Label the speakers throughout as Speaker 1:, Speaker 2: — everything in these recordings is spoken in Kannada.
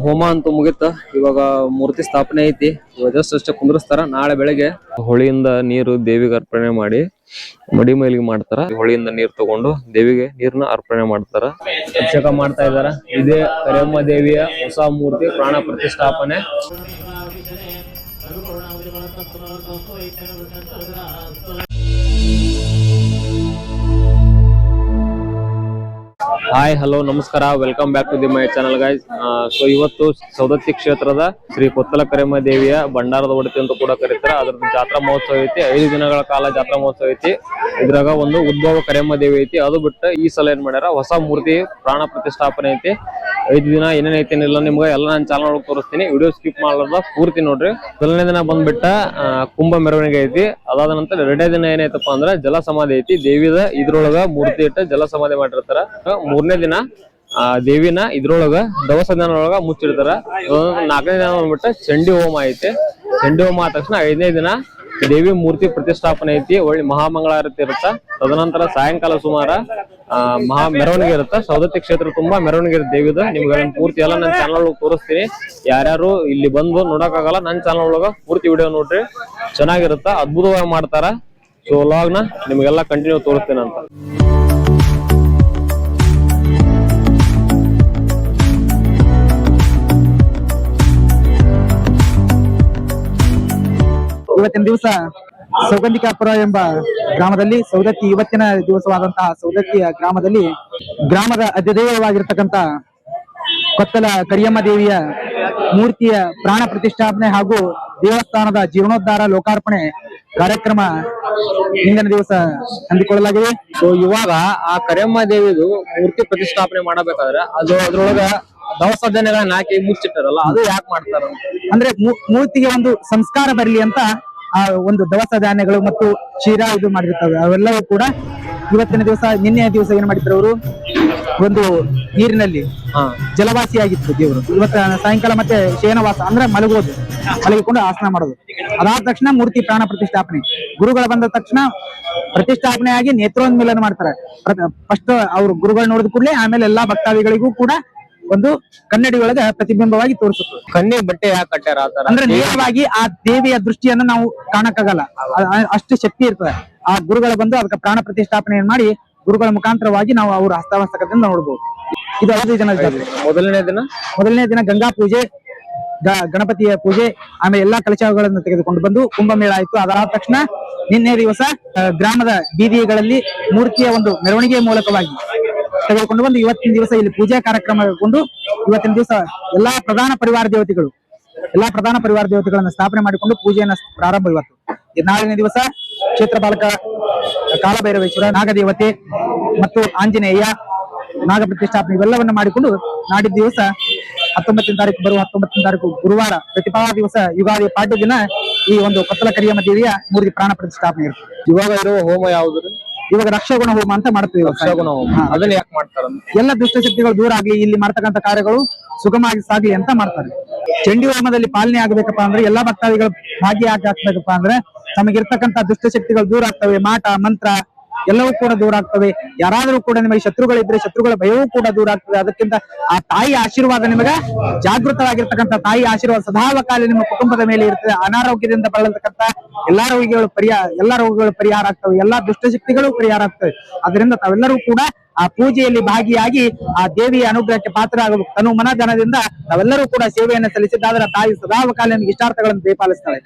Speaker 1: ಹೋಮ ಅಂತೂ ಮುಗಿತ. ಇವಾಗ ಮೂರ್ತಿ ಸ್ಥಾಪನೆ ಐತಿ. ಇವಾಗ ಜಸ್ಟ್ ಅಷ್ಟೇ ಕುಂದ್ರಸ್ತಾರ. ನಾಳೆ ಬೆಳಗ್ಗೆ ಹೊಳಿಯಿಂದ ನೀರು ದೇವಿಗೆ ಅರ್ಪಣೆ ಮಾಡಿ ಮಡಿ ಮೈಲಿಗೆ ಮಾಡ್ತಾರ. ಹೊಳಿಯಿಂದ ನೀರ್ ತಗೊಂಡು ದೇವಿಗೆ ನೀರ್ನ ಅರ್ಪಣೆ ಮಾಡ್ತಾರ. ಅಭಿಷೇಕ ಮಾಡ್ತಾ ಇದಾರ. ಇದೇ ಕರಿಯಮ್ಮ ದೇವಿಯ ಹೊಸ ಮೂರ್ತಿ ಪ್ರಾಣ ಪ್ರತಿಷ್ಠಾಪನೆ. ಹಾಯ್ ಹಲೋ ನಮಸ್ಕಾರ, welcome back to the my channel guys. So ಇವತ್ತು ಸೌದತ್ತಿ ಕ್ಷೇತ್ರದ ಶ್ರೀ ಕೊತ್ತಲ ಕರಿಯಮ್ಮ ದೇವಿಯ ಭಂಡಾರದ ಒಡತಿ ಅಂತ ಕೂಡ ಕರೀತಾರೆ. ಅದ್ರದ್ದು ಜಾತ್ರಾ ಮಹೋತ್ಸವ ಐತಿ. 5 ದಿನಗಳ ಕಾಲ ಜಾತ್ರಾ ಮಹೋತ್ಸವ ಐತಿ. ಇದ್ರಾಗ ಒಂದು ಉದ್ಭವ ಕರಿಯಮ್ಮ ದೇವಿ ಐತಿ. ಅದು ಬಿಟ್ಟು ಈ ಸಲ ಏನ್ ಮಾಡ್ಯಾರ, ಹೊಸ ಮೂರ್ತಿ ಪ್ರಾಣ ಪ್ರತಿಷ್ಠಾಪನೆ ಐತಿ. 5 ದಿನ ಏನೇನ್ ಐತಿ ಇಲ್ಲ ನಿಮ್ಗೆ ಎಲ್ಲ ನಾನು ಚಾನಲ್ ಒಳಗೆ ತೋರಿಸ್ತೀನಿ. ವಿಡಿಯೋ ಸ್ಕಿಪ್ ಮಾಡಲಾರ್ದ ಪೂರ್ತಿ ನೋಡ್ರಿ. ಮೊದಲನೇ ದಿನ ಬಂದ್ಬಿಟ್ಟ ಕುಂಭ ಮೆರವಣಿಗೆ ಐತಿ. ಅದಾದ ನಂತರ 2ನೇ ದಿನ ಏನೈತಪ್ಪ ಅಂದ್ರೆ ಜಲ ಸಮಾಧಿ ಐತಿ. ದೇವಿದ ಇದ್ರೊಳಗ ಮೂರ್ತಿ ಇಟ್ಟು ಜಲ ಸಮಾಧಿ ಮಾಡಿರ್ತಾರ. 3ನೇ ದಿನ ದೇವಿನ ಇದ್ರೊಳಗ ದವಸದಾನೊಳಗ ಮುಚ್ಚಿಡ್ತಾರ. 4ನೇ ದಿನ ಬಂದ್ಬಿಟ್ಟು ಚಂಡಿ ಹೋಮ ಐತಿ. ಚಂಡಿ ಹೋಮ ಆದ ತಕ್ಷಣ 5ನೇ ದಿನ ದೇವಿ ಮೂರ್ತಿ ಪ್ರತಿಷ್ಠಾಪನೆ ಐತಿ. ಒಳ್ಳೆ ಮಹಾಮಂಗಳಾರತಿ ಇರುತ್ತ. ತದನಂತರ ಸಾಯಂಕಾಲ ಸುಮಾರ ಮಹಾ ಮೆರವಣಿಗೆ ಇರುತ್ತೆ. ಸೌದತ್ತಿ ಕ್ಷೇತ್ರ ತುಂಬಾ ಮೆರವಣಿಗೆ ಇರುತ್ತೆ ದೇವಿದ. ನಿಮ್ಗೆ ಪೂರ್ತಿ ಎಲ್ಲ ನನ್ನ ಚಾನಲ್ ಒಳಗೆ ತೋರಿಸ್ತೀನಿ. ಯಾರ್ಯಾರು ಇಲ್ಲಿ ಬಂದು ನೋಡಕ್ಕಾಗಲ್ಲ, ನನ್ನ ಚಾನಲ್ ಒಳಗ ಪೂರ್ತಿ ವಿಡಿಯೋ ನೋಡ್ರಿ, ಚೆನ್ನಾಗಿರುತ್ತ, ಅದ್ಭುತವಾಗಿ ಮಾಡ್ತಾರ. ಸೊ ವ್ಲಾಗ್ನ ನಿಮ್ಗೆಲ್ಲ ಕಂಟಿನ್ಯೂ ತೋರಿಸ್ತೀನಿ ಅಂತ.
Speaker 2: ಇವತ್ತಿನ ದಿವಸ ಸೌಗಂಧಿಕಾಪುರ ಎಂಬ ಗ್ರಾಮದಲ್ಲಿ ಸೌದತ್ತಿ ಇವತ್ತಿನ ದಿವಸವಾದಂತಹ ಸೌದತ್ತಿಯ ಗ್ರಾಮದಲ್ಲಿ ಗ್ರಾಮದ ಅಧಿದೇವವಾಗಿರ್ತಕ್ಕಂಥ ಕೊತ್ತಲ ಕರಿಯಮ್ಮ ದೇವಿಯ ಮೂರ್ತಿಯ ಪ್ರಾಣ ಪ್ರತಿಷ್ಠಾಪನೆ ಹಾಗೂ ದೇವಸ್ಥಾನದ ಜೀರ್ಣೋದ್ಧಾರ ಲೋಕಾರ್ಪಣೆ ಕಾರ್ಯಕ್ರಮ ಇಂದಿನ ದಿವಸ ಹಮ್ಮಿಕೊಳ್ಳಲಾಗಿದೆ.
Speaker 1: ಸೊ ಇವಾಗ ಆ ಕರಿಯಮ್ಮ ದೇವಿದು ಮೂರ್ತಿ ಪ್ರತಿಷ್ಠಾಪನೆ ಮಾಡಬೇಕಾದ್ರೆ ಅದು ಅದ್ರೊಳಗ ದವಸಧಾನ್ಯಗಳನ್ನ ಹಾಕಿ ಮುಚ್ಚಿಟ್ಟಾರಲ್ಲ, ಅದು ಯಾಕೆ ಮಾಡ್ತಾರ
Speaker 2: ಅಂದ್ರೆ ಮೂರ್ತಿಗೆ ಒಂದು ಸಂಸ್ಕಾರ ಬರಲಿ ಅಂತ ಆ ಒಂದು ದವಸ ಧಾನ್ಯಗಳು ಮತ್ತು ಶಿರಾ ಇದು ಮಾಡಿರ್ತವೆ. ಅವೆಲ್ಲವೂ ಕೂಡ ಇವತ್ತಿನ ದಿವಸ, ನಿನ್ನೆಯ ದಿವಸ ಏನ್ ಮಾಡಿದ್ರು, ಅವರು ಒಂದು ನೀರಿನಲ್ಲಿ ಜಲವಾಸಿಯಾಗಿತ್ತು ದೇವರು. ಇವತ್ತ ಸಾಯಂಕಾಲ ಮತ್ತೆ ಶಯನವಾಸ ಅಂದ್ರೆ ಮಲಗಿಕೊಂಡು ಆಸನ ಮಾಡೋದು. ಅದಾದ ತಕ್ಷಣ ಮೂರ್ತಿ ಪ್ರಾಣ ಪ್ರತಿಷ್ಠಾಪನೆ. ಗುರುಗಳು ಬಂದ ತಕ್ಷಣ ಪ್ರತಿಷ್ಠಾಪನೆ ಆಗಿ ನೇತ್ರೋನ್ಮಿಲನ ಮಾಡ್ತಾರೆ. ಫಸ್ಟ್ ಅವ್ರು ಗುರುಗಳು ನೋಡಿದ ಕೂಡಲೇ ಆಮೇಲೆ ಎಲ್ಲಾ ಭಕ್ತಾದಿಗಳಿಗೂ ಕೂಡ ಒಂದು ಕನ್ನಡಿ ಒಳಗ ಪ್ರತಿಬಿಂಬವಾಗಿ ತೋರಿಸುತ್ತೆ.
Speaker 1: ಕಣ್ಣಿಗೆ ಬಟ್ಟೆ ಯಾಕೆ ಕಟ್ಟಾರ
Speaker 2: ಅಂದ್ರೆ ನೇರವಾಗಿ ಆ ದೇವಿಯ ದೃಷ್ಟಿಯನ್ನು ನಾವು ಕಾಣಕ್ಕಾಗಲ್ಲ, ಅಷ್ಟು ಶಕ್ತಿ ಇರ್ತದೆ. ಆ ಗುರುಗಳು ಬಂದು ಅದಕ್ಕೆ ಪ್ರಾಣ ಪ್ರತಿಷ್ಠಾಪನೆ ಮಾಡಿ ಗುರುಗಳ ಮುಖಾಂತರವಾಗಿ ನಾವು ಅವ್ರ ಹಸ್ತವಸ್ತಕದಿಂದ ನೋಡ್ಬೋದು. ಇದು 5 ದಿನದ ಜಾತ್ರೆ. ಮೊದಲನೇ ದಿನ ಗಂಗಾ ಪೂಜೆ, ಗಣಪತಿಯ ಪೂಜೆ, ಆಮೇಲೆ ಎಲ್ಲಾ ಕಲಶಗಳನ್ನು ತೆಗೆದುಕೊಂಡು ಬಂದು ಕುಂಭಮೇಳ ಆಯ್ತು. ಅದಾದ ತಕ್ಷಣ ನಿನ್ನೆ ದಿವಸ ಗ್ರಾಮದ ಬೀದಿಗಳಲ್ಲಿ ಮೂರ್ತಿಯ ಒಂದು ಮೆರವಣಿಗೆ ಮೂಲಕವಾಗಿ ತೆಗೆದುಕೊಂಡು ಬಂದು ಇವತ್ತಿನ ದಿವಸ ಇಲ್ಲಿ ಪೂಜಾ ಕಾರ್ಯಕ್ರಮಗೊಂಡು ಇವತ್ತಿನ ದಿವಸ ಎಲ್ಲಾ ಪ್ರಧಾನ ಪರಿವಾರ ದೇವತೆಗಳನ್ನ ಸ್ಥಾಪನೆ ಮಾಡಿಕೊಂಡು ಪೂಜೆಯನ್ನ ಪ್ರಾರಂಭ. ಇವತ್ತು ನಾಳಿನ ದಿವಸ ಕ್ಷೇತ್ರ ಪಾಲಕ ಕಾಲಭೈರವೇಶ್ವರ, ನಾಗದೇವತೆ ಮತ್ತು ಆಂಜನೇಯ, ನಾಗ ಪ್ರತಿಷ್ಠಾಪನೆ ಇವೆಲ್ಲವನ್ನ ಮಾಡಿಕೊಂಡು ನಾಡಿದ ದಿವಸ 19ನೇ ತಾರೀಕು ಬರುವ 19ನೇ ತಾರೀಕು ಗುರುವಾರ ಪ್ರತಿಭಾ ದಿವಸ ಯುಗಾದಿ ಪಾಡ್ಯ ದಿನ ಈ ಒಂದು ಕೊತ್ತಲ ಕರಿಯಮ್ಮ ದೇವಿಯ ಮೂರ್ತಿ ಪ್ರಾಣ ಪ್ರತಿಷ್ಠಾಪನೆ ಇರುತ್ತೆ.
Speaker 1: ಇವಾಗ ಇರುವ ಹೋಮ ಯಾವುದು?
Speaker 2: ಇವಾಗ ರಕ್ಷಾಗುಣ ಹೋಮ ಅಂತ ಮಾಡ್ತೀವಿ.
Speaker 1: ಅದನ್ನ ಯಾಕೆ ಮಾಡ್ತಾರ?
Speaker 2: ಎಲ್ಲ ದುಷ್ಟಶಕ್ತಿಗಳು ದೂರ ಆಗ್ಲಿ, ಇಲ್ಲಿ ಮಾಡ್ತಕ್ಕಂಥ ಕಾರ್ಯಗಳು ಸುಗಮವಾಗಿ ಸಾಗ್ಲಿ ಅಂತ ಮಾಡ್ತಾರೆ. ಚಂಡಿ ಹೋಮದಲ್ಲಿ ಪಾಲನೆ ಆಗ್ಬೇಕಪ್ಪ ಅಂದ್ರೆ ಎಲ್ಲಾ ಭಕ್ತಾದಿಗಳು ಭಾಗಿಯಾಗಿ ಹಾಕ್ಬೇಕಪ್ಪ ಅಂದ್ರೆ ತಮಗಿರ್ತಕ್ಕಂಥ ದುಷ್ಟಶಕ್ತಿಗಳು ದೂರ ಆಗ್ತವೆ. ಮಾಟ ಮಂತ್ರ ಎಲ್ಲವೂ ಕೂಡ ದೂರ ಆಗ್ತವೆ. ಯಾರಾದ್ರೂ ಕೂಡ ನಿಮಗೆ ಶತ್ರುಗಳಿದ್ರೆ ಶತ್ರುಗಳ ಭಯವೂ ಕೂಡ ದೂರ ಆಗ್ತದೆ. ಅದಕ್ಕಿಂತ ಆ ತಾಯಿ ಆಶೀರ್ವಾದ, ನಿಮಗೆ ಜಾಗೃತವಾಗಿರ್ತಕ್ಕಂಥ ತಾಯಿ ಆಶೀರ್ವಾದ ಸದಾಕಾಲ ನಿಮ್ಮ ಕುಟುಂಬದ ಮೇಲೆ ಇರ್ತದೆ. ಅನಾರೋಗ್ಯದಿಂದ ಬಳಲತಕ್ಕಂಥ ಎಲ್ಲಾ ರೋಗಗಳು ಪರಿಹಾರ ಆಗ್ತವೆ. ಎಲ್ಲಾ ದುಷ್ಟಶಕ್ತಿಗಳು ಪರಿಹಾರ ಆಗ್ತವೆ. ಅದರಿಂದ ತಾವೆಲ್ಲರೂ ಕೂಡ ಆ ಪೂಜೆಯಲ್ಲಿ ಭಾಗಿಯಾಗಿ ಆ ದೇವಿಯ ಅನುಗ್ರಹಕ್ಕೆ ಪಾತ್ರ ಆಗಬೇಕು. ತನು ಮನ ಜನದಿಂದ ನಾವೆಲ್ಲರೂ ಕೂಡ ಸೇವೆಯನ್ನು ಸಲ್ಲಿಸಿದ್ದಾದ್ರೆ ತಾಯಿ ಸದಾಕಾಲ ನಿಮಗೆ ಇಷ್ಟಾರ್ಥಗಳನ್ನು ದಯಪಾಲಿಸ್ತಾಳೆ.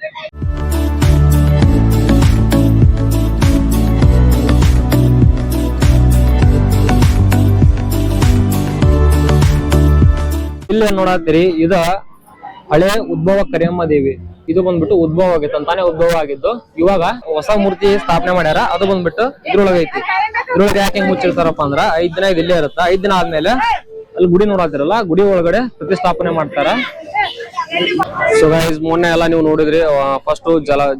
Speaker 1: ಇಲ್ಲಿ ನೋಡತ್ತೀರಿ, ಇದ ಹಳೆ ಉದ್ಭವ ಕರಿಯಮ್ಮ ದೇವಿ. ಇದು ಬಂದ್ಬಿಟ್ಟು ಉದ್ಭವ ಆಗಿತ್ತು, ಅಂತಾನೆ ಉದ್ಭವ ಆಗಿದ್ದು. ಇವಾಗ ಹೊಸ ಮೂರ್ತಿ ಸ್ಥಾಪನೆ ಮಾಡ್ಯಾರ. ಅದು ಬಂದ್ಬಿಟ್ಟು ಇದ್ರೊಳಗೆ ಐತಿ. ಇದ್ರೊಳಗೆ ಯಾಕೆ ಮುಚ್ಚಿರ್ತಾರಪ್ಪ ಅಂದ್ರ 5 ದಿನ ಇದು ಇಲ್ಲೇ ಇರುತ್ತ. 5 ದಿನ ಆದ್ಮೇಲೆ ಅಲ್ಲಿ ಗುಡಿ ನೋಡತ್ತಿರಲ್ಲ, ಗುಡಿ ಒಳಗಡೆ ಪ್ರತಿಷ್ಠಾಪನೆ ಮಾಡ್ತಾರ. ಸೊ ಗೈಸ್, ಮೊನ್ನೆ ಎಲ್ಲ ನೀವು ನೋಡಿದ್ರಿ, ಫಸ್ಟ್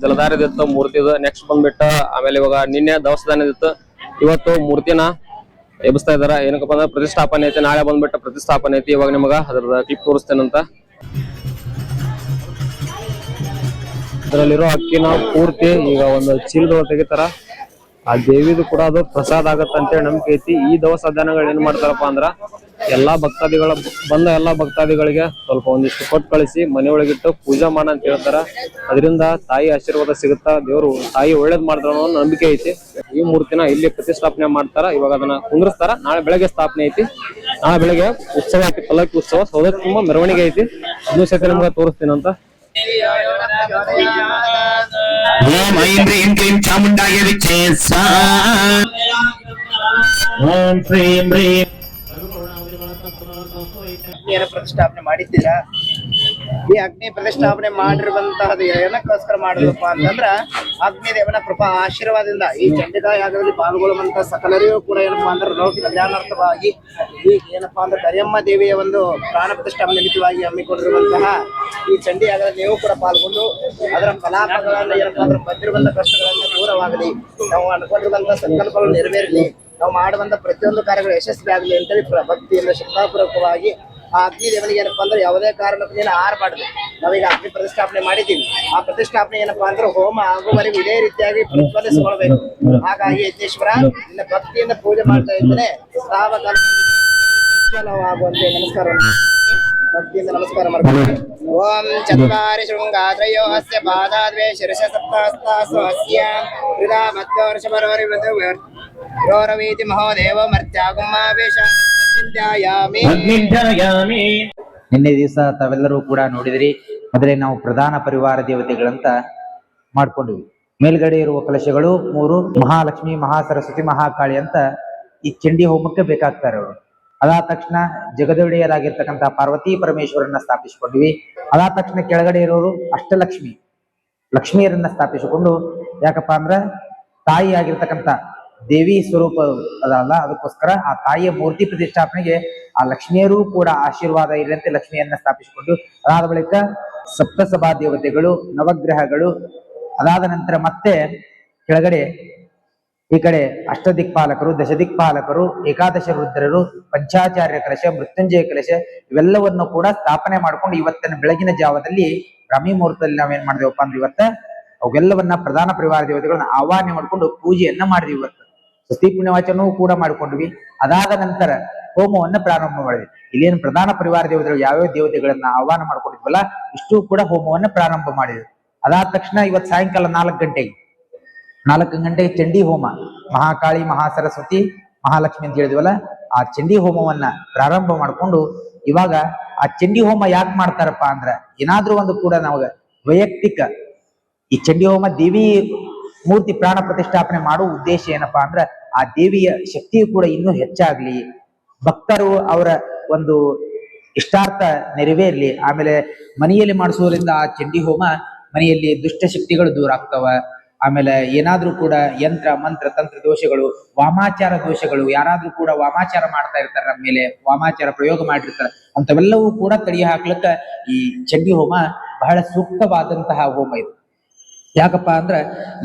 Speaker 1: ಜಲಧಾರದಿತ್ತು ಮೂರ್ತಿದು. ನೆಕ್ಸ್ಟ್ ಬಂದ್ಬಿಟ್ಟು ಆಮೇಲೆ ಇವಾಗ ನಿನ್ನೆ ದವಸಧಾನ್ಯದಿತ್ತು. ಇವತ್ತು ಮೂರ್ತಿನ ಎಬ್ಬಿಸ್ತಾ ಇದಾರ. ಏನಕ್ಕಪ್ಪ ಅಂದ್ರೆ ಪ್ರತಿಷ್ಠಾಪನೆ ಐತಿ. ನಾಳೆ ಬಂದ್ಬಿಟ್ಟು ಪ್ರತಿಷ್ಠಾಪನೆ ಐತಿ. ಇವಾಗ ನಿಮಗ ಅದ್ರದ ಕ್ಲಿಪ್ ತೋರಿಸ್ತೇನಂತ. ಅದರಲ್ಲಿರೋ ಅಕ್ಕಿನ ಪೂರ್ತಿ ಈಗ ಒಂದು ಚೀಲದೊಳಗೆ ತೆಗಿತಾರ. ಆ ದೇವಿದು ಕೂಡ ಅದು ಪ್ರಸಾದ ಆಗತ್ತ ಅಂತೇಳಿ ನಂಬಿಕೆ ಐತಿ. ಈ ದವಸ ಧಾನ್ಯಗಳು ಏನ್ ಮಾಡ್ತಾರಪ್ಪ ಅಂದ್ರ ಎಲ್ಲಾ ಭಕ್ತಾದಿಗಳಿಗೆ ಸ್ವಲ್ಪ ಒಂದಿಷ್ಟು ಕೊಟ್ಟು ಕಳಿಸಿ ಮನೆಯೊಳಗಿಟ್ಟು ಪೂಜೆ ಮಾಡ ಅಂತ ಹೇಳ್ತಾರ. ಅದರಿಂದ ತಾಯಿ ಆಶೀರ್ವಾದ ಸಿಗುತ್ತಾ, ದೇವರು ತಾಯಿ ಒಳ್ಳೇದ್ ಮಾಡ್ತಾರ ಅನ್ನೋ ನಂಬಿಕೆ ಐತಿ. ಈ ಮೂರ್ತಿನ ಇಲ್ಲಿ ಪ್ರತಿಷ್ಠಾಪನೆ ಮಾಡ್ತಾರ. ಇವಾಗ ಅದನ್ನ ಕುಂದ್ರಸ್ತಾರ. ನಾಳೆ ಬೆಳಗ್ಗೆ ಸ್ಥಾಪನೆ ಐತಿ. ನಾಳೆ ಬೆಳಗ್ಗೆ ಉತ್ಸವ ಐತಿ, ಪಲ್ಲಕ್ಕಿ ಉತ್ಸವ. ಸೌದತ್ತಿ ತುಂಬಾ ಮೆರವಣಿಗೆ ಐತಿ. ಇನ್ನೂ ಸಹಿತ ನಿಮ್ಗೆ ತೋರಿಸ್ತೀನಿ ಅಂತ.
Speaker 3: ಓಂ ಐಂ ಹ್ರೀಂ ಕ್ಲೀಂ ಚಾಮುಂಡಾಯ ವಿಚ್ಚೇ ಸ್ವಾಹಾ. ಓಂ ಹ್ರೀಂ ಹ್ರೀಂ
Speaker 4: ಪ್ರತಿಷ್ಠಾಪನೆ ಮಾಡಿದ್ದೀರಾ? ಈ ಅಗ್ನಿ ಪ್ರತಿಷ್ಠಾಪನೆ ಮಾಡಿರುವಂತಹದ್ದು ಏನಕ್ಕೋಸ್ಕರ ಮಾಡಿದ್ರಪ್ಪ ಅಂತಂದ್ರ ಅಗ್ನಿ ದೇವನ ಕೃಪಾ ಆಶೀರ್ವಾದದಿಂದ ಈ ಚಂಡಿಕಾ ಯಾಗದಲ್ಲಿ ಪಾಲ್ಗೊಳ್ಳುವಂತ ಸಕಲರಿಗೂ ಕೂಡ ಏನಪ್ಪಾ ಅಂದ್ರೆ ಲೋಕ ಕಲ್ಯಾಣಾರ್ಥವಾಗಿ ಈ ಏನಪ್ಪಾ ಅಂದ್ರೆ ಕರಿಯಮ್ಮ ದೇವಿಯ ಒಂದು ಪ್ರಾಣ ಪ್ರತಿಷ್ಠಾಪನೆ ನಿಮಿತ್ತವಾಗಿ ಹಮ್ಮಿಕೊಂಡಿರುವಂತಹ ಈ ಚಂಡಿ ಯಾಗದಲ್ಲಿ ನೀವು ಕೂಡ ಪಾಲ್ಗೊಂಡು ಅದರ ಫಲಾಫಲಗಳನ್ನ ಏನಪ್ಪಾ ಅಂದ್ರೆ ಬಂದಿರುವಂತ ಕಷ್ಟಗಳನ್ನ ದೂರವಾಗಲಿ, ನಾವು ಅನ್ಕೊಂಡಿರುವಂತ ಸಂಕಲ್ಪಗಳು ನೆರವೇರಲಿ, ನಾವು ಮಾಡುವಂತ ಪ್ರತಿಯೊಂದು ಕಾರ್ಯಗಳು ಯಶಸ್ವಿ ಆಗಲಿ ಅಂತೇಳಿ ಭಕ್ತಿಯಿಂದ ಶ್ರದ್ಧಾಪೂರ್ವಕವಾಗಿ ಆ ಅಗ್ನಿ ದೇವನಿಗೆ ಏನಪ್ಪಾ ಅಂದ್ರೆ ಯಾವುದೇ ಕಾರಣಕ್ಕೂ ಆರಬಾರ್ದು. ನಾವೀಗ ಅಗ್ನಿ ಪ್ರತಿಷ್ಠಾಪನೆ ಮಾಡಿದ್ದೀವಿ. ಆ ಪ್ರತಿಷ್ಠಾಪನೆ ಏನಪ್ಪಾ ಅಂದ್ರೆ ಹೋಮ ಆಗುವವರೆಗೂ ಇದೇ ರೀತಿಯಾಗಿ ಪ್ರತಿಫಲಿಸಿಕೊಳ್ಬೇಕು. ಹಾಗಾಗಿ ಯಜ್ಞೇಶ್ವರ ನಿನ್ನ ಭಕ್ತಿಯಿಂದ ಪೂಜೆ ಮಾಡ್ತಾ ಇದ್ದೇನೆ. ಉಜ್ವಲವಾಗುವಂತೆ ನಮಸ್ಕಾರ, ಭಕ್ತಿಯಿಂದ ನಮಸ್ಕಾರ ಮಾಡ್ತೀನಿ. ಓಂ ಚತ್ವಾರಿ ಶೃಂಗಾತ್ರಯೋ ಅಸ್ಯ ಪಾದಾದ್ವೇ ಶಿರಸ ಸಪ್ತಾಸ್ತಾಸು ಅಸ್ಯ ಹೃದಾ ಮಧ್ವರ್ಷಭರೋರಿ ಗೌರವೀತಿ ಮಹೋದೇವ ಮರ್ತ್ಯಾಗುಮಾವೇಶ
Speaker 5: ನಿನ್ನೆ ದಿವಸ ತಾವೆಲ್ಲರೂ ಕೂಡ ನೋಡಿದ್ರಿ. ಮೊದಲೇ ನಾವು ಪ್ರಧಾನ ಪರಿವಾರ ದೇವತೆಗಳಂತ ಮಾಡ್ಕೊಂಡಿವಿ. ಮೇಲ್ಗಡೆ ಇರುವ ಕಲಶಗಳು 3 ಮಹಾಲಕ್ಷ್ಮಿ, ಮಹಾಸರಸ್ವತಿ, ಮಹಾಕಾಳಿ ಅಂತ ಈ ಚಂಡಿ ಹೋಮಕ್ಕೆ ಬೇಕಾಗ್ತಾರೆ ಅವರು. ಅದಾದ ತಕ್ಷಣ ಜಗದೊಡೆಯರಾಗಿರ್ತಕ್ಕಂಥ ಪಾರ್ವತಿ ಪರಮೇಶ್ವರನ್ನ ಸ್ಥಾಪಿಸಿಕೊಂಡ್ವಿ. ಅದಾದ ತಕ್ಷಣ ಕೆಳಗಡೆ ಇರೋರು ಅಷ್ಟಲಕ್ಷ್ಮಿ, ಲಕ್ಷ್ಮಿಯರನ್ನ ಸ್ಥಾಪಿಸಿಕೊಂಡು, ಯಾಕಪ್ಪ ಅಂದ್ರ ತಾಯಿ ಆಗಿರ್ತಕ್ಕಂಥ ದೇವಿ ಸ್ವರೂಪ ಅದಲ್ಲ, ಅದಕ್ಕೋಸ್ಕರ ಆ ತಾಯಿಯ ಮೂರ್ತಿ ಪ್ರತಿಷ್ಠಾಪನೆಗೆ ಆ ಲಕ್ಷ್ಮಿಯರೂ ಕೂಡ ಆಶೀರ್ವಾದ ಇರಂತೆ ಲಕ್ಷ್ಮಿಯನ್ನ ಸ್ಥಾಪಿಸಿಕೊಂಡು, ಅದಾದ ಬಳಿಕ ಸಪ್ತಸಭಾ ದೇವತೆಗಳು, ನವಗ್ರಹಗಳು, ಅದಾದ ನಂತರ ಮತ್ತೆ ಕೆಳಗಡೆ ಈ ಕಡೆ ಅಷ್ಟದಿಕ್ಪಾಲಕರು, ದಶದಿಕ್ಪಾಲಕರು, ಏಕಾದಶ ರುದ್ರರು, ಪಂಚಾಚಾರ್ಯ ಕಲಶ, ಮೃತ್ಯುಂಜಯ ಕಲಶ ಇವೆಲ್ಲವನ್ನು ಕೂಡ ಸ್ಥಾಪನೆ ಮಾಡ್ಕೊಂಡು ಇವತ್ತಿನ ಬೆಳಗಿನ ಜಾವದಲ್ಲಿ ಬ್ರಾಹ್ಮಿ ಮುಹೂರ್ತದಲ್ಲಿ ನಾವೇನ್ ಮಾಡಿದೆವಪ್ಪ ಅಂದ್ರೆ ಇವತ್ತ ಅವೆಲ್ಲವನ್ನ ಪ್ರಧಾನ ಪರಿವಾರ ದೇವತೆಗಳನ್ನ ಆಹ್ವಾನ ಮಾಡ್ಕೊಂಡು ಪೂಜೆಯನ್ನ ಮಾಡಿದ್ವಿ. ಇವತ್ತು ಸ್ವಸ್ತಿ ಪುಣ್ಯವಾಚನವೂ ಕೂಡ ಮಾಡ್ಕೊಂಡ್ವಿ. ಅದಾದ ನಂತರ ಹೋಮವನ್ನ ಪ್ರಾರಂಭ ಮಾಡಿದ್ವಿ. ಇಲ್ಲೇನು ಪ್ರಧಾನ ಪರಿವಾರ ದೇವತೆಗಳು ಯಾವ್ಯಾವ ದೇವತೆಗಳನ್ನ ಆಹ್ವಾನ ಮಾಡ್ಕೊಂಡಿದ್ವಲ್ಲ ಇಷ್ಟು ಕೂಡ ಹೋಮವನ್ನ ಪ್ರಾರಂಭ ಮಾಡಿದ್ವಿ. ಅದಾದ ತಕ್ಷಣ ಇವತ್ತು ಸಾಯಂಕಾಲ 4 ಗಂಟೆಗೆ ಚಂಡಿ ಹೋಮ, ಮಹಾಕಾಳಿ, ಮಹಾಸರಸ್ವತಿ, ಮಹಾಲಕ್ಷ್ಮಿ ಅಂತ ಹೇಳಿದ್ವಲ್ಲ ಆ ಚಂಡಿ ಹೋಮವನ್ನ ಪ್ರಾರಂಭ ಮಾಡ್ಕೊಂಡು, ಇವಾಗ ಆ ಚಂಡಿ ಹೋಮ ಯಾಕೆ ಮಾಡ್ತಾರಪ್ಪ ಅಂದ್ರ ಏನಾದ್ರೂ ಒಂದು ಕೂಡ ನಮಗ ವೈಯಕ್ತಿಕ ಈ ಚಂಡಿ ಹೋಮ ದೇವಿ ಮೂರ್ತಿ ಪ್ರಾಣ ಪ್ರತಿಷ್ಠಾಪನೆ ಮಾಡುವ ಉದ್ದೇಶ ಏನಪ್ಪಾ ಅಂದ್ರ ಆ ದೇವಿಯ ಶಕ್ತಿಯು ಕೂಡ ಇನ್ನೂ ಹೆಚ್ಚಾಗ್ಲಿ, ಭಕ್ತರು ಅವರ ಒಂದು ಇಷ್ಟಾರ್ಥ ನೆರವೇರ್ಲಿ. ಆಮೇಲೆ ಮನೆಯಲ್ಲಿ ಮಾಡಿಸುವುದರಿಂದ ಆ ಚಂಡಿ ಹೋಮ ಮನೆಯಲ್ಲಿ ದುಷ್ಟ ಶಕ್ತಿಗಳು ದೂರ ಆಗ್ತವ. ಆಮೇಲೆ ಏನಾದ್ರೂ ಕೂಡ ಯಂತ್ರ ಮಂತ್ರ ತಂತ್ರ ದೋಷಗಳು, ವಾಮಾಚಾರ ದೋಷಗಳು, ಯಾರಾದ್ರೂ ಕೂಡ ವಾಮಾಚಾರ ಮಾಡ್ತಾ ಇರ್ತಾರೆ, ನಮ್ಮ ಮೇಲೆ ವಾಮಾಚಾರ ಪ್ರಯೋಗ ಮಾಡಿರ್ತಾರೆ, ಅಂತವೆಲ್ಲವೂ ಕೂಡ ತಡಿ ಹಾಕ್ಲಿಕ್ಕ ಈ ಚಂಡಿ ಹೋಮ ಬಹಳ ಸೂಕ್ತವಾದಂತಹ ಹೋಮ ಇದು. ಯಾಕಪ್ಪ ಅಂದ್ರ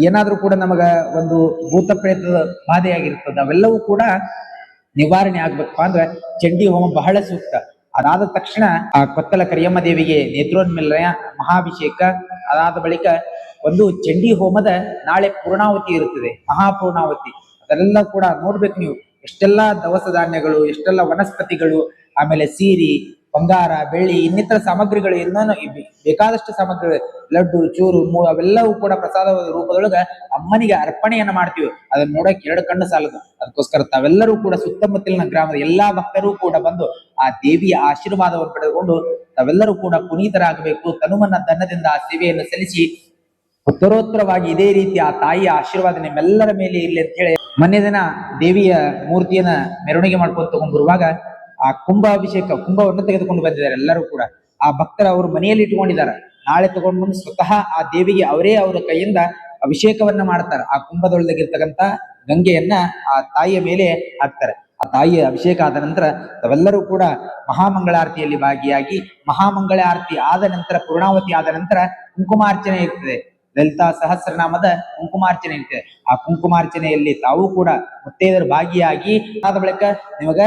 Speaker 5: ಏನಾದ್ರೂ ಕೂಡ ನಮಗ ಒಂದು ಭೂತ ಪ್ರೇತದ ಬಾಧೆಯಾಗಿರ್ತದ, ಅವೆಲ್ಲವೂ ಕೂಡ ನಿವಾರಣೆ ಆಗ್ಬೇಕಪ್ಪ ಅಂದ್ರ ಚಂಡಿ ಹೋಮ ಬಹಳ ಸೂಕ್ತ. ಅದಾದ ತಕ್ಷಣ ಆ ಕೊತ್ತಲ ಕರಿಯಮ್ಮ ದೇವಿಗೆ ನೇತ್ರೋನ್ಮಿಲನ, ಮಹಾಭಿಷೇಕ, ಅದಾದ ಬಳಿಕ ಒಂದು ಚಂಡಿ ಹೋಮದ ನಾಳೆ ಪೂರ್ಣಾವತಿ ಇರುತ್ತದೆ, ಮಹಾಪೂರ್ಣಾವತಿ. ಅದೆಲ್ಲ ಕೂಡ ನೋಡ್ಬೇಕು ನೀವು. ಎಷ್ಟೆಲ್ಲಾ ದವಸ ಧಾನ್ಯಗಳು, ಎಷ್ಟೆಲ್ಲ ವನಸ್ಪತಿಗಳು, ಆಮೇಲೆ ಸೀರಿ, ಬಂಗಾರ, ಬೆಳ್ಳಿ, ಇನ್ನಿತರ ಸಾಮಗ್ರಿಗಳು, ಇನ್ನೂ ಬೇಕಾದಷ್ಟು ಸಾಮಗ್ರಿಗಳು, ಲಡ್ಡು, ಚೂರು, ಅವೆಲ್ಲವೂ ಕೂಡ ಪ್ರಸಾದ ರೂಪದೊಳಗ ಅಮ್ಮನಿಗೆ ಅರ್ಪಣೆಯನ್ನ ಮಾಡ್ತೀವಿ. ಅದನ್ನ ನೋಡಕ್ 2 ಕಣ್ಣು ಸಾಲದು. ಅದಕ್ಕೋಸ್ಕರ ತಾವೆಲ್ಲರೂ ಕೂಡ ಸುತ್ತಮುತ್ತಲಿನ ಗ್ರಾಮದ ಎಲ್ಲಾ ಭಕ್ತರು ಕೂಡ ಬಂದು ಆ ದೇವಿಯ ಆಶೀರ್ವಾದವನ್ನು ಪಡೆದುಕೊಂಡು ತಾವೆಲ್ಲರೂ ಕೂಡ ಪುನೀತರಾಗಬೇಕು. ತನುಮನ್ನ ದನ್ನದಿಂದ ಆ ಸೇವೆಯನ್ನು ಸಲ್ಲಿಸಿ ಉತ್ತರೋತ್ತರವಾಗಿ ಇದೇ ರೀತಿ ಆ ತಾಯಿಯ ಆಶೀರ್ವಾದ ನಿಮ್ಮೆಲ್ಲರ ಮೇಲೆ ಇರಲಿ ಅಂತ ಹೇಳಿ ಮೊನ್ನೆ ದಿನ ದೇವಿಯ ಮೂರ್ತಿಯನ್ನ ಮೆರವಣಿಗೆ ಮಾಡ್ಕೊಂಡು ತಗೊಂಡ್ ಬರುವಾಗ ಆ ಕುಂಭವನ್ನು ತೆಗೆದುಕೊಂಡು ಬಂದಿದ್ದಾರೆ ಎಲ್ಲರೂ ಕೂಡ. ಆ ಭಕ್ತರ ಅವರು ಮನೆಯಲ್ಲಿ ಇಟ್ಕೊಂಡಿದ್ದಾರೆ. ನಾಳೆ ತಗೊಂಡು ಬಂದು ಸ್ವತಃ ಆ ದೇವಿಗೆ ಅವರೇ ಅವರ ಕೈಯಿಂದ ಅಭಿಷೇಕವನ್ನ ಮಾಡ್ತಾರೆ. ಆ ಕುಂಭದೊಳಗಿರ್ತಕ್ಕಂಥ ಗಂಗೆಯನ್ನ ಆ ತಾಯಿಯ ಮೇಲೆ ಹಾಕ್ತಾರೆ. ಆ ತಾಯಿಯ ಅಭಿಷೇಕ ಆದ ನಂತರ ತಾವೆಲ್ಲರೂ ಕೂಡ ಮಹಾಮಂಗಳಾರತಿಯಲ್ಲಿ ಭಾಗಿಯಾಗಿ, ಮಹಾಮಂಗಳಾರತಿ ಆದ ನಂತರ ಪೂರ್ಣಾವತಿ ಆದ ನಂತರ ಕುಂಕುಮಾರ್ಚನೆ ಇರ್ತದೆ. ಲಲಿತಾ ಸಹಸ್ರನಾಮದ ಕುಂಕುಮಾರ್ಚನೆ ಇರ್ತದೆ. ಆ ಕುಂಕುಮಾರ್ಚನೆಯಲ್ಲಿ ತಾವು ಕೂಡ ಮುತ್ತೈದರು ಭಾಗಿಯಾಗಿ ಆದ ಬಳಿಕ ನಿಮಗ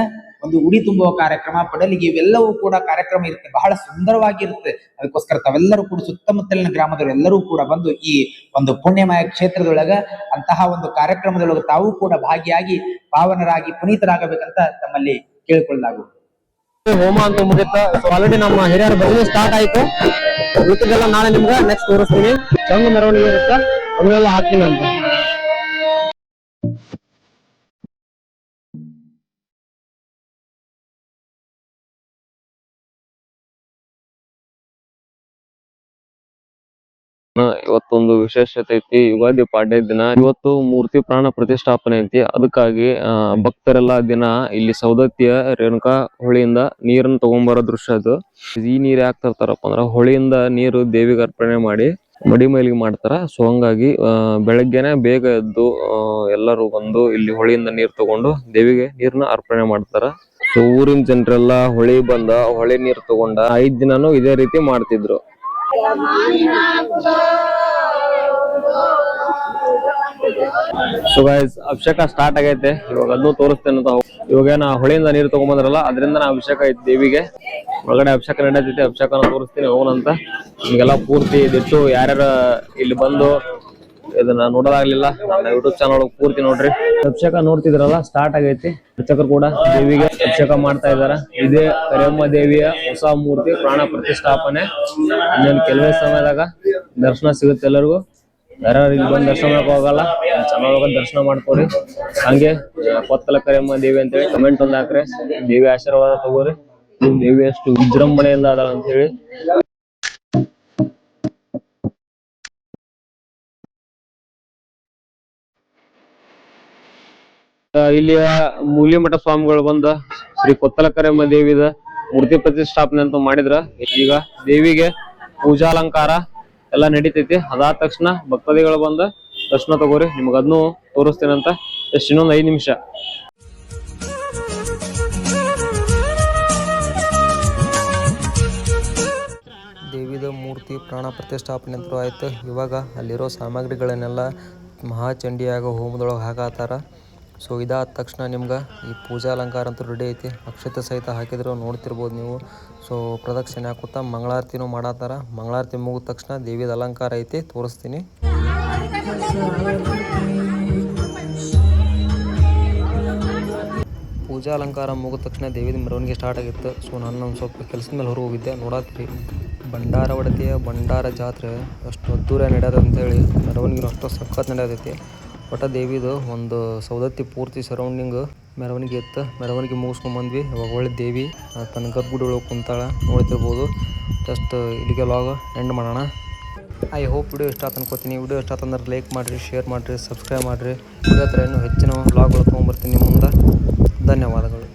Speaker 5: ಒಂದು ಉಡಿ ತುಂಬುವ ಕಾರ್ಯಕ್ರಮ, ಪಡಲಿಗೆ, ಇವೆಲ್ಲವೂ ಕೂಡ ಕಾರ್ಯಕ್ರಮ ಇರುತ್ತೆ. ಬಹಳ ಸುಂದರವಾಗಿರುತ್ತೆ. ಅದಕ್ಕೋಸ್ಕರ ತಾವೆಲ್ಲರೂ ಕೂಡ ಸುತ್ತಮುತ್ತಲಿನ ಗ್ರಾಮದವರು ಎಲ್ಲರೂ ಕೂಡ ಬಂದು ಈ ಒಂದು ಪುಣ್ಯಮಯ ಕ್ಷೇತ್ರದೊಳಗ ಅಂತಹ ಒಂದು ಕಾರ್ಯಕ್ರಮದೊಳಗೆ ತಾವು ಕೂಡ ಭಾಗಿಯಾಗಿ ಪಾವನರಾಗಿ ಪುನೀತರಾಗಬೇಕಂತ ತಮ್ಮಲ್ಲಿ ಕೇಳಿಕೊಳ್ಳಲಾಗುವುದು.
Speaker 1: ಹೋಮ ಅಂತ ಮುಗಿತ್ತ. ಸೊ ಆಲ್ರೆಡಿ ನಮ್ಮ ಹಿರಿಯರ ಭಜನೆ ಸ್ಟಾರ್ಟ್ ಆಯ್ತು. ಉಳಿದೆಲ್ಲ ನಾಳೆ ನಿಮ್ಗೆ ನೆಕ್ಸ್ಟ್ ತೋರಿಸ್ತೀನಿ. ಚಂಗ ಮೆರವಣಿಗೆ ಇರುತ್ತೆ, ಅದನ್ನೆಲ್ಲ ಹಾಕ್ತೀನಿ ಅಂತ. ಇವತ್ತೊಂದು ವಿಶೇಷತೆ ಐತಿ. ಯುಗಾದಿ ಪಾಡ್ಯ ದಿನ ಇವತ್ತು ಮೂರ್ತಿ ಪ್ರಾಣ ಪ್ರತಿಷ್ಠಾಪನೆ ಐತಿ. ಅದಕ್ಕಾಗಿ ಭಕ್ತರೆಲ್ಲ ದಿನ ಇಲ್ಲಿ ಸೌದತ್ತಿಯ ರೇಣುಕಾ ಹೊಳಿಯಿಂದ ನೀರನ್ನು ತಗೊಂಬರೋ ದೃಶ್ಯ ಅದು. ಈ ನೀರ್ ಯಾಕೆ ತರ್ತಾರಪ್ಪ ಅಂದ್ರ ಹೊಳಿಯಿಂದ ನೀರು ದೇವಿಗೆ ಅರ್ಪಣೆ ಮಾಡಿ ಮಡಿ ಮೈಲಿಗೆ ಮಾಡ್ತಾರ. ಸೊ ಹಂಗಾಗಿ ಬೆಳಗ್ಗೆನೆ ಬೇಗ ಎದ್ದು ಎಲ್ಲರೂ ಬಂದು ಇಲ್ಲಿ ಹೊಳಿಯಿಂದ ನೀರ್ ತಗೊಂಡು ದೇವಿಗೆ ನೀರ್ನ ಅರ್ಪಣೆ ಮಾಡ್ತಾರ. ಸೊ ಊರಿನ ಜನರೆಲ್ಲ ಹೊಳಿ ಬಂದ ಹೊಳಿ ನೀರ್ ತಗೊಂಡ 5 ದಿನಾನು ಇದೇ ರೀತಿ ಮಾಡ್ತಿದ್ರು. ಸೊ ಗೈಸ್, ಅಭಿಷೇಕ ಸ್ಟಾರ್ಟ್ ಆಗೈತೆ. ಇವಾಗ ಅದನ್ನು ತೋರಿಸ್ತೇನೆ ಅಂತ. ಇವಾಗ ನಾ ಹೊಳೆಯಿಂದ ನೀರು ತಗೊಂಬಂದ್ರಲ್ಲ, ಅದರಿಂದ ನಾ ಅಭಿಷೇಕ ಐತಿ ದೇವಿಗೆ. ಒಳಗಡೆ ಅಭಿಷೇಕ ನಡೆದೈತಿ. ಅಭಿಷೇಕನ ತೋರಿಸ್ತೀನಿ ಹೋಗೋಣಂತ. ನಿಮ್ಗೆಲ್ಲ ಪೂರ್ತಿ ದಿಟ್ಟು ಯಾರ್ಯಾರ ಇಲ್ಲಿ ಬಂದು ಇದನ್ನ ನೋಡೋದಾಗ್ಲಿಲ್ಲ, ನನ್ನ ಯೂಟ್ಯೂಬ್ ಚಾನಲ್ ಪೂರ್ತಿ ನೋಡ್ರಿ. ಅಭಿಷೇಕ ನೋಡ್ತಿದ್ರಲ್ಲ, ಸ್ಟಾರ್ಟ್ ಆಗೈತಿ. ಅರ್ಚಕರು ಕೂಡ ದೇವಿಗೆ ಅಭಿಷೇಕ ಮಾಡ್ತಾ ಇದಾರ. ಇದೇ ಕರಿಯಮ್ಮ ದೇವಿಯ ಹೊಸ ಮೂರ್ತಿ ಪ್ರಾಣ ಪ್ರತಿಷ್ಠಾಪನೆ. ಇನ್ನೊಂದು ಕೆಲವೇ ಸಮಯದಾಗ ದರ್ಶನ ಸಿಗುತ್ತೆ ಎಲ್ಲರಿಗೂ. ಯಾರು ಇಲ್ಲಿ ಬಂದು ದರ್ಶನ ಮಾಡಕ್ ಹೋಗಲ್ಲ, ಚೆನ್ನಾಗಿ ದರ್ಶನ ಮಾಡ್ಕೋರಿ. ಹಂಗೆ ಕೊತ್ತಲ ಕರಿಯಮ್ಮ ದೇವಿ ಅಂತೇಳಿ ಕಮೆಂಟ್ ಒಂದು ಹಾಕ್ರಿ. ದೇವಿ ಆಶೀರ್ವಾದ ತಗೋರಿ. ದೇವಿ ಅಷ್ಟು ವಿಜೃಂಭಣೆಯಿಂದ ಅದಾಳ ಅಂತ ಹೇಳಿ. ಇಲ್ಲಿಯ ಮೂಲಿಮಠ ಸ್ವಾಮಿಗಳು ಬಂದ ಶ್ರೀ ಕೊತ್ತಲ ಕರಿಯಮ್ಮ ದೇವಿದ ಮೂರ್ತಿ ಪ್ರತಿಷ್ಠಾಪನೆ ಅಂತ ಮಾಡಿದ್ರ. ಈಗ ದೇವಿಗೆ ಪೂಜಾಲಂಕಾರ ಎಲ್ಲ ನಡೀತೈತಿ. ಅದಾದ ತಕ್ಷಣ ಭಕ್ತಾದಿಗಳು ಬಂದ ದರ್ಶನ ತಗೋರಿ. ನಿಮ್ಗೆ ಅದನ್ನು ತೋರಿಸ್ತೇನಂತ. ಎಷ್ಟು ಇನ್ನೊಂದು 5 ನಿಮಿಷ.
Speaker 6: ದೇವಿದ ಮೂರ್ತಿ ಪ್ರಾಣ ಪ್ರತಿಷ್ಠಾಪನೆ ಅಂತೂ ಆಯ್ತು. ಇವಾಗ ಅಲ್ಲಿರೋ ಸಾಮಗ್ರಿಗಳನ್ನೆಲ್ಲ ಮಹಾಚಂಡಿಯಾಗ ಹೋಮದೊಳಗೆ ಹಾಕತ್ತಾರ. ಸೊ ಇದಾದ ತಕ್ಷಣ ನಿಮ್ಗೆ ಈ ಪೂಜಾ ಅಲಂಕಾರ ಅಂತೂ ರೆಡಿ ಐತಿ. ಅಕ್ಷತೆ ಸಹಿತ ಹಾಕಿದ್ರು ನೋಡ್ತಿರ್ಬೋದು ನೀವು. ಸೊ ಪ್ರದಕ್ಷಿಣೆ ಹಾಕುತ್ತಾ ಮಂಗಳಾರತಿನೂ ಮಾಡತ್ತಾರ. ಮಂಗಳಾರತಿ ಮುಗಿದ ತಕ್ಷಣ ದೇವಿದ ಅಲಂಕಾರ ಐತಿ, ತೋರಿಸ್ತೀನಿ. ಪೂಜಾ ಅಲಂಕಾರ ಮುಗಿದ ತಕ್ಷಣ ದೇವಿದ ಮೆರವಣಿಗೆ ಸ್ಟಾರ್ಟ್ ಆಗಿತ್ತು. ಸೊ ನಾನು ಒಂದು ಸ್ವಲ್ಪ ಕೆಲಸದ ಮೇಲೆ ಹೊರಗೆ ಹೋಗಿದ್ದೆ. ನೋಡತ್ರಿ ಬಂಡಾರ ಒಡತಿಯ ಭಂಡಾರ ಜಾತ್ರೆ ಅಷ್ಟು ಅದ್ದೂರ ನಡೆಯೋದು ಅಂತೇಳಿ ಮೆರವಣಿಗೆ ಅಷ್ಟು ಸಖತ್ ನಡೆಯತೈತಿ. ಒಟ್ಟ ದೇವಿದು ಒಂದು ಸೌದತ್ತಿ ಪೂರ್ತಿ ಸರೌಂಡಿಂಗ್ ಮೆರವಣಿಗೆ ಇತ್ತು. ಮೆರವಣಿಗೆ ಮುಗಿಸ್ಕೊಂಡ್ಬಂದ್ವಿ. ಇವಾಗ ಒಳ್ಳೆ ದೇವಿ ತನ್ನ ಗರ್ಭಗುಡಿ ಒಳಗೆ ಕುಂತಾಳ, ನೋಡ್ತಿರ್ಬೋದು. ಜಸ್ಟ್ ಇಲ್ಲಿಗೆ ವ್ಲಾಗ್ ಎಂಡ್ ಮಾಡೋಣ. ಐ ಹೋಪ್ ವಿಡಿಯೋ ಇಷ್ಟ ಆತ ಅನ್ಕೋತೀನಿ. ವಿಡಿಯೋ ಇಷ್ಟ ಆತಂದ್ರೆ ಲೈಕ್ ಮಾಡಿರಿ, ಶೇರ್ ಮಾಡಿರಿ, ಸಬ್ಸ್ಕ್ರೈಬ್ ಮಾಡಿರಿ. ಇದೇ ಥರ ಇನ್ನೂ ಹೆಚ್ಚಿನ ವ್ಲಾಗ್ಗಳು ತೊಗೊಂಬರ್ತೀನಿ ನಿಮ್ಮ ಮುಂದೆ. ಧನ್ಯವಾದಗಳು.